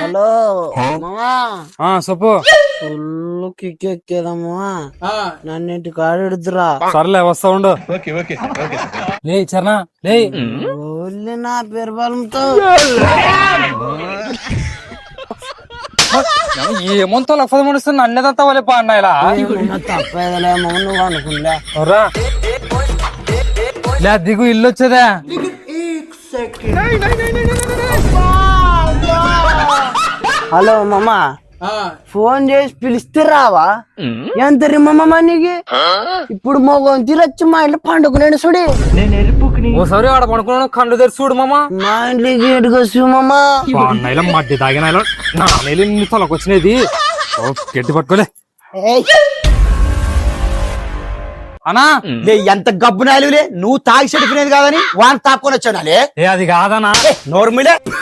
Hello మామా చెప్పు. Full kick ఎక్కేదమ్మా నన్నింటి కాడెడుతురా. సర్లే వస్తా ఉండు. లే చరణా లే. ఓన్లీ నా పేరు బలంతో ఏమంతో లఫద మనిస్తుంది అన్నదంతా వాళ్ళే పా అన్న ఇలా తప్పేదలే మమ్మ నువ్వు అనుకుందా. లే దిగు ఇల్లు వచ్చేదా. హలో మామ ఫోన్ చేసి పిలిస్తే రావా? ఎంత రిమ్మమ్మ నీకు ఇప్పుడు మోగం తీరొచ్చి మా ఇంట్లో పండుగ నేను చూడి. ఓసారి ఆడ పడుకున్నాను కళ్ళు తెరిచి చూడు మామ. మా ఇంట్లోకి ఎటుకొచ్చు మామ. అన్నయ్యలో మడ్డి తాగిన నా నెల నిన్ను తొలకొచ్చినది గట్టి పట్టుకోలే అనా. ఎంత గబ్బు నాలుగులే నువ్వు తాగి చెడిపోయినది కాదని వాడిని తాపుకొని వచ్చానాలే. అది కాదనా నోర్మిలే.